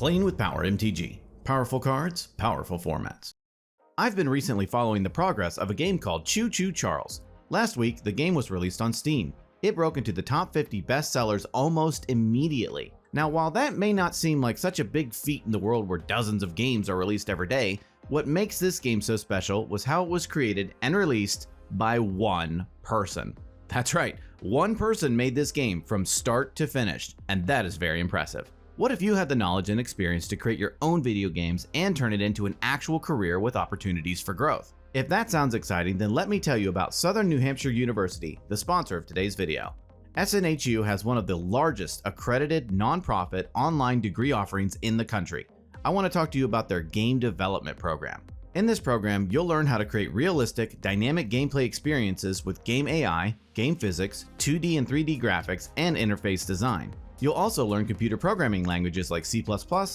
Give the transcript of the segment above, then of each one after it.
Playing with Power MTG. Powerful cards, powerful formats. I've been recently following the progress of a game called Choo Choo Charles. Last week, the game was released on Steam. It broke into the top 50 bestsellers almost immediately. Now, while that may not seem like such a big feat in the world where dozens of games are released every day, what makes this game so special was how it was created and released by one person. That's right, one person made this game from start to finish, and that is very impressive. What if you had the knowledge and experience to create your own video games and turn it into an actual career with opportunities for growth? If that sounds exciting, then let me tell you about Southern New Hampshire University, the sponsor of today's video. SNHU has one of the largest accredited nonprofit online degree offerings in the country. I want to talk to you about their game development program. In this program, you'll learn how to create realistic, dynamic gameplay experiences with game AI, game physics, 2D and 3D graphics, and interface design. You'll also learn computer programming languages like C++,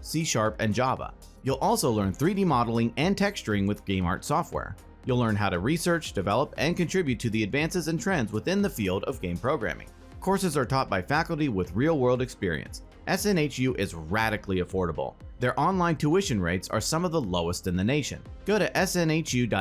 C#, and Java. You'll also learn 3D modeling and texturing with game art software. You'll learn how to research, develop, and contribute to the advances and trends within the field of game programming. Courses are taught by faculty with real-world experience. SNHU is radically affordable. Their online tuition rates are some of the lowest in the nation. Go to snhu.edu/mtg,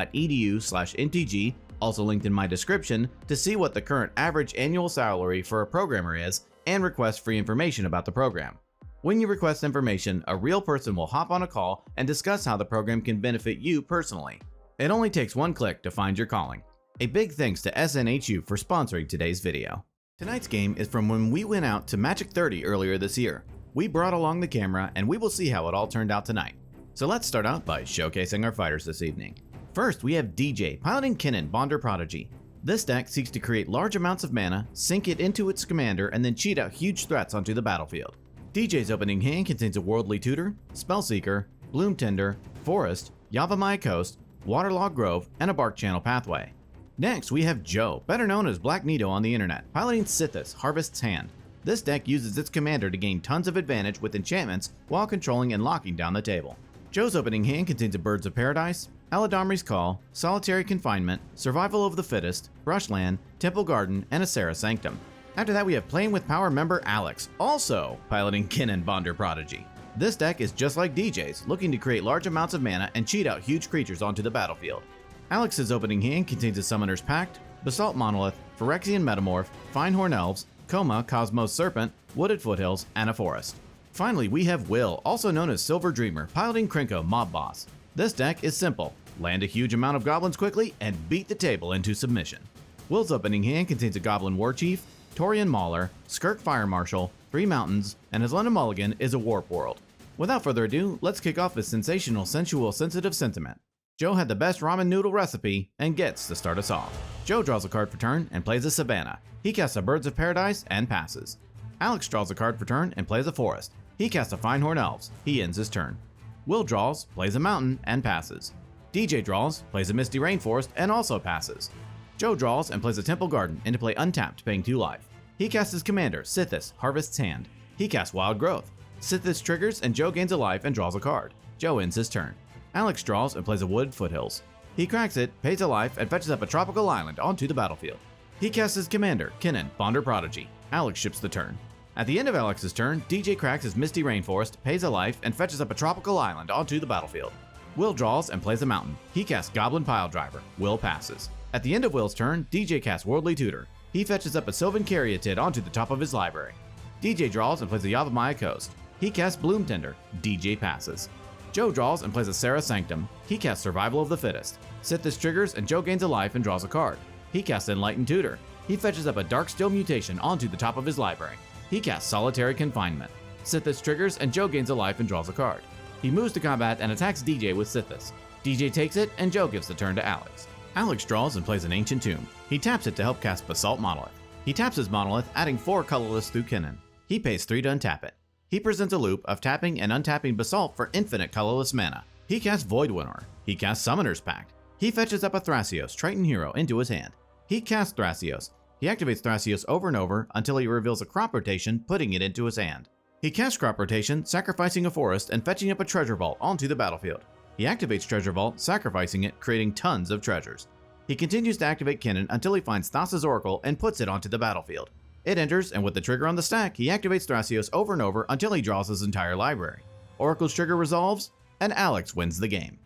also linked in my description, to see what the current average annual salary for a programmer is and request free information about the program. When you request information, a real person will hop on a call and discuss how the program can benefit you personally. It only takes one click to find your calling. A big thanks to SNHU for sponsoring today's video. Tonight's game is from when we went out to Magic 30 earlier this year. We brought along the camera and we will see how it all turned out tonight. So let's start out by showcasing our fighters this evening. First, we have DJ piloting Kinnan, Bonder Prodigy. This deck seeks to create large amounts of mana, sink it into its commander, and then cheat out huge threats onto the battlefield. DJ's opening hand contains a Worldly Tutor, Spellseeker, Bloom Tender, Forest, Yavimaya Coast, Waterlogged Grove, and a Bark Channel Pathway. Next, we have Joe, better known as Black Nito on the internet, piloting Sythis, Harvest's Hand. This deck uses its commander to gain tons of advantage with enchantments while controlling and locking down the table. Joe's opening hand contains a Birds of Paradise, Eladamri's Call, Solitary Confinement, Survival of the Fittest, Brushland, Temple Garden, and a Serra Sanctum. After that, we have Playing with Power member Alex, also piloting Kinnan, Bonder Prodigy. This deck is just like DJ's, looking to create large amounts of mana and cheat out huge creatures onto the battlefield. Alex's opening hand contains a Summoner's Pact, Basalt Monolith, Phyrexian Metamorph, Finehorn Elves, Coma, Cosmos Serpent, Wooded Foothills, and a Forest. Finally, we have Will, also known as Silver Dreamer, piloting Krenko, Mob Boss. This deck is simple: land a huge amount of goblins quickly and beat the table into submission. Will's opening hand contains a Goblin Warchief, Torian Mauler, Skirk Fire Marshal, 3 Mountains, and his London Mulligan is a Warp World. Without further ado, let's kick off this sensational, sensual, sensitive sentiment. Joe had the best ramen noodle recipe and gets to start us off. Joe draws a card for turn and plays a Savannah. He casts a Birds of Paradise and passes. Alex draws a card for turn and plays a Forest. He casts a Finehorn Elves. He ends his turn. Will draws, plays a Mountain, and passes. DJ draws, plays a Misty Rainforest, and also passes. Joe draws and plays a Temple Garden into play untapped, paying 2 life. He casts his commander, Sythis, Harvest's Hand. He casts Wild Growth. Sythis triggers and Joe gains a life and draws a card. Joe ends his turn. Alex draws and plays a Wooded Foothills. He cracks it, pays a life, and fetches up a tropical island onto the battlefield. He casts his commander, Kinnan, Bonder Prodigy. Alex ships the turn. At the end of Alex's turn, DJ cracks his Misty Rainforest, pays a life, and fetches up a tropical island onto the battlefield. Will draws and plays a Mountain. He casts Goblin Piledriver. Will passes. At the end of Will's turn, DJ casts Worldly Tutor. He fetches up a Sylvan Caryatid onto the top of his library. DJ draws and plays a Yavimaya Coast. He casts Bloom Tender. DJ passes. Joe draws and plays a Serra Sanctum. He casts Survival of the Fittest. Sythis triggers and Joe gains a life and draws a card. He casts Enlightened Tutor. He fetches up a Darksteel Mutation onto the top of his library. He casts Solitary Confinement. Sythis triggers and Joe gains a life and draws a card. He moves to combat and attacks DJ with Sythis. DJ takes it and Joe gives the turn to Alex. Alex draws and plays an Ancient Tomb. He taps it to help cast Basalt Monolith. He taps his Monolith, adding 4 colorless through Kinnan. He pays 3 to untap it. He presents a loop of tapping and untapping Basalt for infinite colorless mana. He casts Void Winnower. He casts Summoner's Pact. He fetches up a Thrasios, Triton Hero, into his hand. He casts Thrasios. He activates Thrasios over and over until he reveals a Crop Rotation, putting it into his hand. He casts Crop Rotation, sacrificing a Forest and fetching up a Treasure Vault onto the battlefield. He activates Treasure Vault, sacrificing it, creating tons of treasures. He continues to activate Kinnan until he finds Thassa's Oracle and puts it onto the battlefield. It enters, and with the trigger on the stack, he activates Thrasios over and over until he draws his entire library. Oracle's trigger resolves, and Alex wins the game.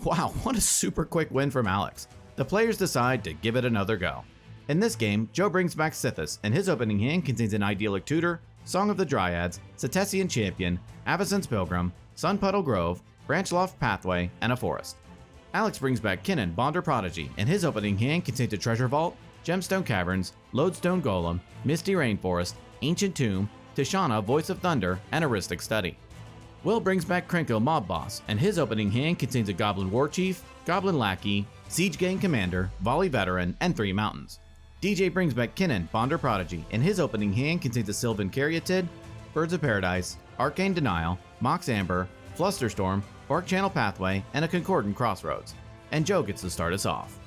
Wow, what a super quick win from Alex. The players decide to give it another go. In this game, Joe brings back Sythis, and his opening hand contains an Idyllic Tutor, Song of the Dryads, Setesian Champion, Avacyn's Pilgrim, Sunpuddle Grove, Branchloft Pathway, and a Forest. Alex brings back Kinnan, Bonder Prodigy, and his opening hand contains a Treasure Vault, Gemstone Caverns, Lodestone Golem, Misty Rainforest, Ancient Tomb, Tishana, Voice of Thunder, and Aristic Study. Will brings back Krenko, Mob Boss, and his opening hand contains a Goblin War Chief, Goblin Lackey, Siege Gang Commander, Volley Veteran, and 3 Mountains. DJ brings back Kinnan, Bonder Prodigy, and his opening hand contains a Sylvan Caryatid, Birds of Paradise, Arcane Denial, Mox Amber, Flusterstorm, Bark Channel Pathway, and a Concordant Crossroads. And Joe gets to start us off.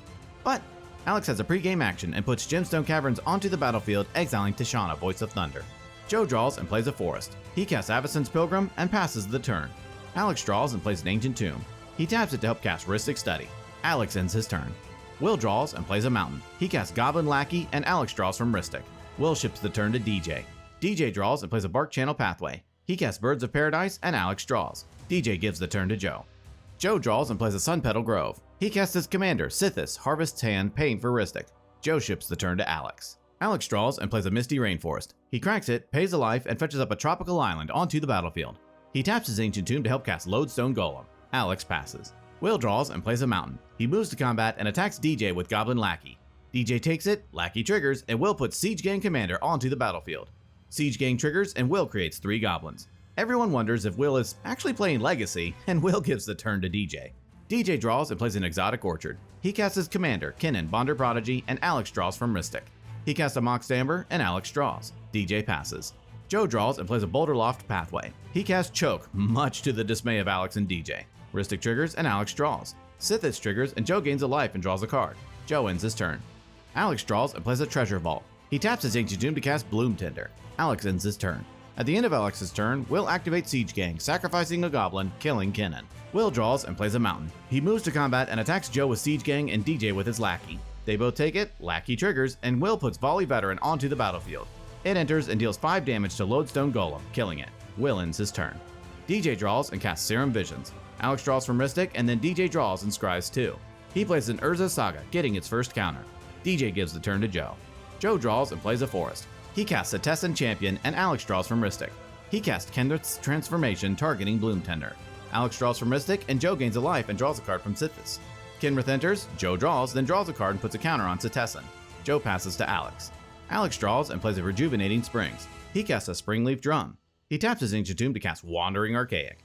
But Alex has a pre-game action and puts Gemstone Caverns onto the battlefield, exiling Tishana, Voice of Thunder. Joe draws and plays a Forest. He casts Avacyn's Pilgrim and passes the turn. Alex draws and plays an Ancient Tomb. He taps it to help cast Aristic Study. Alex ends his turn. Will draws and plays a Mountain. He casts Goblin Lackey and Alex draws from Ristic. Will ships the turn to DJ. DJ draws and plays a Bark Channel Pathway. He casts Birds of Paradise and Alex draws. DJ gives the turn to Joe. Joe draws and plays a Sunpetal Grove. He casts his commander, Sythis, Harvest's Hand, paying for Ristic. Joe ships the turn to Alex. Alex draws and plays a Misty Rainforest. He cracks it, pays a life, and fetches up a tropical island onto the battlefield. He taps his Ancient Tomb to help cast Lodestone Golem. Alex passes. Will draws and plays a Mountain. He moves to combat and attacks DJ with Goblin Lackey. DJ takes it, Lackey triggers, and Will puts Siege Gang Commander onto the battlefield. Siege Gang triggers, and Will creates 3 Goblins. Everyone wonders if Will is actually playing Legacy, and Will gives the turn to DJ. DJ draws and plays an Exotic Orchard. He casts his commander, Kinnan, Bonder Prodigy, and Alex draws from Ristic. He casts a Mox Amber, and Alex draws. DJ passes. Joe draws and plays a Boulderloft Pathway. He casts Choke, much to the dismay of Alex and DJ. Ristic triggers, and Alex draws. Sythis triggers, and Joe gains a life and draws a card. Joe ends his turn. Alex draws and plays a Treasure Vault. He taps his Ancient Tomb to cast Bloom Tender. Alex ends his turn. At the end of Alex's turn, Will activates Siege Gang, sacrificing a Goblin, killing Kinnan. Will draws and plays a Mountain. He moves to combat and attacks Joe with Siege Gang and DJ with his Lackey. They both take it, Lackey triggers, and Will puts Volley Veteran onto the battlefield. It enters and deals 5 damage to Lodestone Golem, killing it. Will ends his turn. DJ draws and casts Serum Visions. Alex draws from Ristic, and then DJ draws and scries 2. He plays an Urza Saga, getting its first counter. DJ gives the turn to Joe. Joe draws and plays a Forest. He casts Setesian Champion, and Alex draws from Ristic. He casts Kendrick's Transformation, targeting Bloom Tender. Alex draws from Ristic, and Joe gains a life and draws a card from Sythis. Kinrith enters, Joe draws, then draws a card and puts a counter on Setesian. Joe passes to Alex. Alex draws and plays a Rejuvenating Springs. He casts a Springleaf Drum. He taps his Ancient Tomb to cast Wandering Archaic.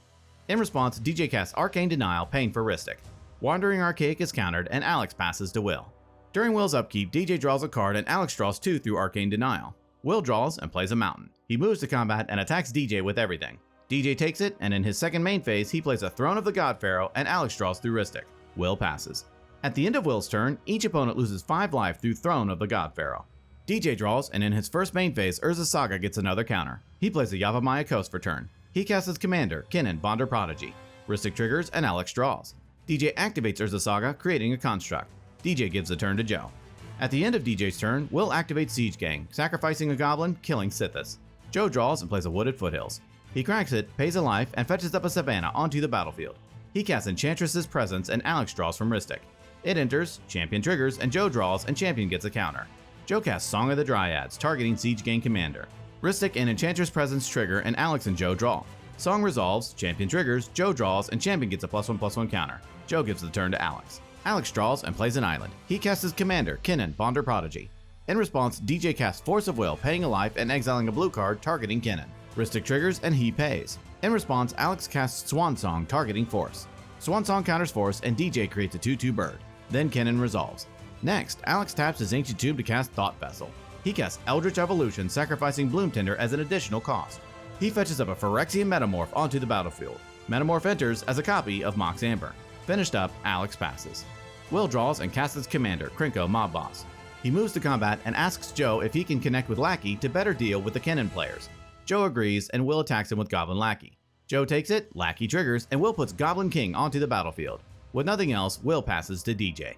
In response, DJ casts Arcane Denial, paying for Ristic. Wandering Archaic is countered, and Alex passes to Will. During Will's upkeep, DJ draws a card and Alex draws 2 through Arcane Denial. Will draws and plays a Mountain. He moves to combat and attacks DJ with everything. DJ takes it, and in his second main phase, he plays a Throne of the God Pharaoh, and Alex draws through Ristic. Will passes. At the end of Will's turn, each opponent loses 5 life through Throne of the God Pharaoh. DJ draws, and in his first main phase, Urza Saga gets another counter. He plays a Yavimaya Coast for turn. He casts his commander, Kinnan, Bonder Prodigy. Ristic triggers, and Alex draws. DJ activates Urza Saga, creating a construct. DJ gives the turn to Joe. At the end of DJ's turn, Will activates Siege Gang, sacrificing a Goblin, killing Sythis. Joe draws and plays a Wooded Foothills. He cracks it, pays a life, and fetches up a Savannah onto the battlefield. He casts Enchantress's Presence, and Alex draws from Ristic. It enters, Champion triggers, and Joe draws, and Champion gets a counter. Joe casts Song of the Dryads, targeting Siege Gang Commander. Ristic and Enchantress Presence trigger, and Alex and Joe draw. Song resolves, Champion triggers, Joe draws, and Champion gets a +1/+1 counter. Joe gives the turn to Alex. Alex draws and plays an island. He casts his commander, Kinnan, Bonder Prodigy. In response, DJ casts Force of Will, paying a life and exiling a blue card, targeting Kinnan. Ristic triggers, and he pays. In response, Alex casts Swan Song, targeting Force. Swan Song counters Force, and DJ creates a 2/2 bird. Then Kinnan resolves. Next, Alex taps his Ancient Tomb to cast Thought Vessel. He casts Eldritch Evolution, sacrificing Bloom Tender as an additional cost. He fetches up a Phyrexian Metamorph onto the battlefield. Metamorph enters as a copy of Mox Amber. Finished up, Alex passes. Will draws and casts his commander, Krenko, Mob Boss. He moves to combat and asks Joe if he can connect with Lackey to better deal with the Kinnan players. Joe agrees, and Will attacks him with Goblin Lackey. Joe takes it, Lackey triggers, and Will puts Goblin King onto the battlefield. With nothing else, Will passes to DJ.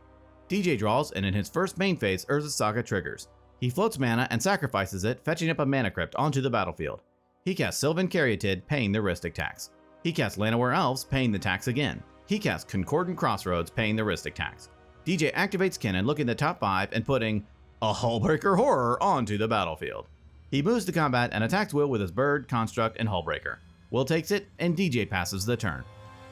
DJ draws, and in his first main phase, Urza Saga triggers. He floats mana and sacrifices it, fetching up a Mana Crypt onto the battlefield. He casts Sylvan Caryatid, paying the Ristic tax. He casts Llanowar Elves, paying the tax again. He casts Concordant Crossroads, paying the Rhystic tax. DJ activates Kinnan, looking at the top 5 and putting a Hullbreaker Horror onto the battlefield. He moves to combat and attacks Will with his Bird, Construct, and Hullbreaker. Will takes it, and DJ passes the turn.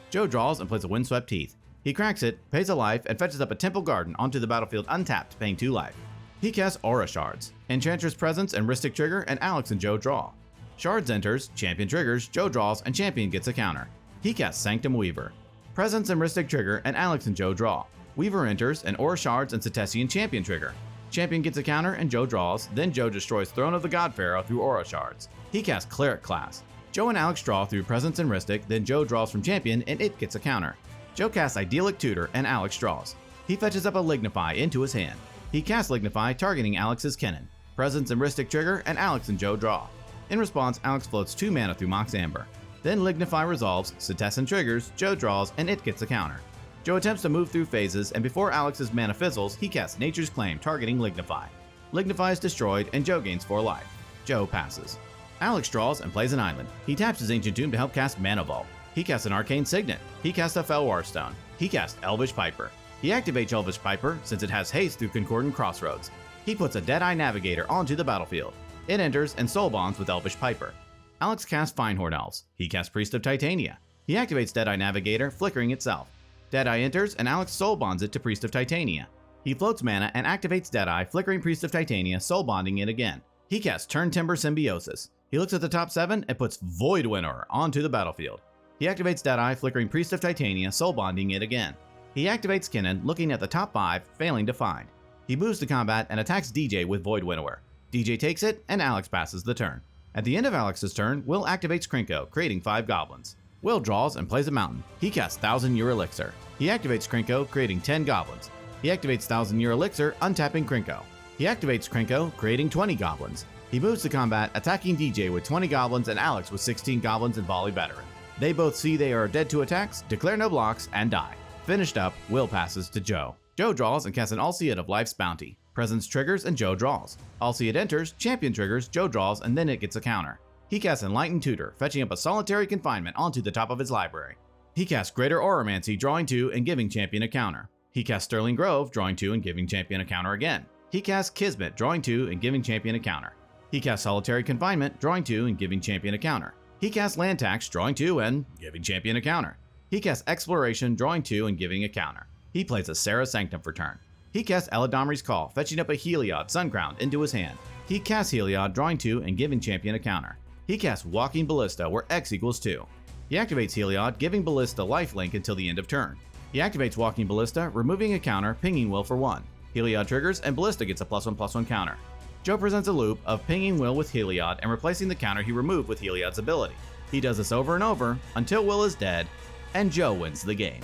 Joe draws and plays a Windswept Teeth. He cracks it, pays a life, and fetches up a Temple Garden onto the battlefield untapped, paying 2 life. He casts Aura Shards. Enchantress Presence and Rhystic trigger, and Alex and Joe draw. Shards enters, Champion triggers, Joe draws, and Champion gets a counter. He casts Sanctum Weaver. Presence and Rhystic trigger, and Alex and Joe draw. Weaver enters, and Aura Shards and Cetesian Champion trigger. Champion gets a counter, and Joe draws, then Joe destroys Throne of the God Pharaoh through Aura Shards. He casts Cleric Class. Joe and Alex draw through Presence and Rhystic, then Joe draws from Champion, and it gets a counter. Joe casts Idyllic Tutor, and Alex draws. He fetches up a Lignify into his hand. He casts Lignify, targeting Alex's Kinnan. Presence and Rhystic trigger, and Alex and Joe draw. In response, Alex floats 2 mana through Mox Amber. Then Lignify resolves, Cetesian triggers, Joe draws, and it gets a counter. Joe attempts to move through phases, and before Alex's mana fizzles, he casts Nature's Claim, targeting Lignify. Lignify is destroyed, and Joe gains 4 life. Joe passes. Alex draws and plays an island. He taps his Ancient Tomb to help cast Mana Vault. He casts an Arcane Signet. He casts a Felwar Stone. He casts Elvish Piper. He activates Elvish Piper since it has haste through Concordant Crossroads. He puts a Deadeye Navigator onto the battlefield. It enters and soul bonds with Elvish Piper. Alex casts Finehorn Elves. He casts Priest of Titania. He activates Deadeye Navigator, flickering itself. Deadeye enters and Alex soul bonds it to Priest of Titania. He floats mana and activates Deadeye, flickering Priest of Titania, soul bonding it again. He casts Turn Timber Symbiosis. He looks at the top 7 and puts Void Winnower onto the battlefield. He activates Deadeye, flickering Priest of Titania, soul bonding it again. He activates Kinnan, looking at the top 5, failing to find. He moves to combat and attacks DJ with Void Winnower. DJ takes it, and Alex passes the turn. At the end of Alex's turn, Will activates Krenko, creating 5 goblins. Will draws and plays a mountain. He casts 1000 Year Elixir. He activates Krenko, creating 10 goblins. He activates 1000 Year Elixir, untapping Krenko. He activates Krenko, creating 20 goblins. He moves to combat, attacking DJ with 20 goblins and Alex with 16 goblins and Volley Veteran. They both see they are dead to attacks, declare no blocks, and die. Finished up, Will passes to Joe. Joe draws and casts an Alseid of Life's Bounty. Presence triggers and Joe draws. Alseid enters, Champion triggers, Joe draws, and then it gets a counter. He casts Enlightened Tutor, fetching up a Solitary Confinement onto the top of his library. He casts Greater Auramancy, drawing 2 and giving Champion a counter. He casts Sterling Grove, drawing 2 and giving Champion a counter again. He casts Kismet, drawing 2 and giving Champion a counter. He casts Solitary Confinement, drawing 2 and giving Champion a counter. He casts Land Tax, drawing 2 and giving Champion a counter. He casts Exploration, drawing 2 and giving a counter. He plays a Serra Sanctum for turn. He casts Eladamri's Call, fetching up a Heliod Suncrowned into his hand. He casts Heliod, drawing 2 and giving Champion a counter. He casts Walking Ballista, where X equals 2. He activates Heliod, giving Ballista lifelink until the end of turn. He activates Walking Ballista, removing a counter, pinging Will for 1. Heliod triggers, and Ballista gets a +1/+1 counter. Joe presents a loop of pinging Will with Heliod and replacing the counter he removed with Heliod's ability. He does this over and over until Will is dead, and Joe wins the game.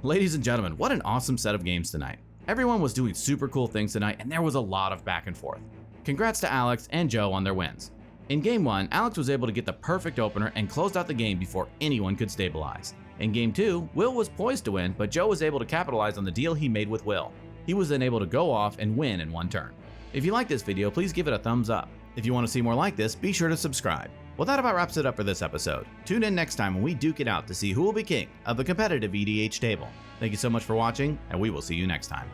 Ladies and gentlemen, what an awesome set of games tonight. Everyone was doing super cool things tonight, and there was a lot of back and forth. Congrats to Alex and Joe on their wins. In Game 1, Alex was able to get the perfect opener and closed out the game before anyone could stabilize. In Game 2, Will was poised to win, but Joe was able to capitalize on the deal he made with Will. He was then able to go off and win in one turn. If you like this video, please give it a thumbs up. If you want to see more like this, be sure to subscribe. Well, that about wraps it up for this episode. Tune in next time when we duke it out to see who will be king of the competitive EDH table. Thank you so much for watching, and we will see you next time.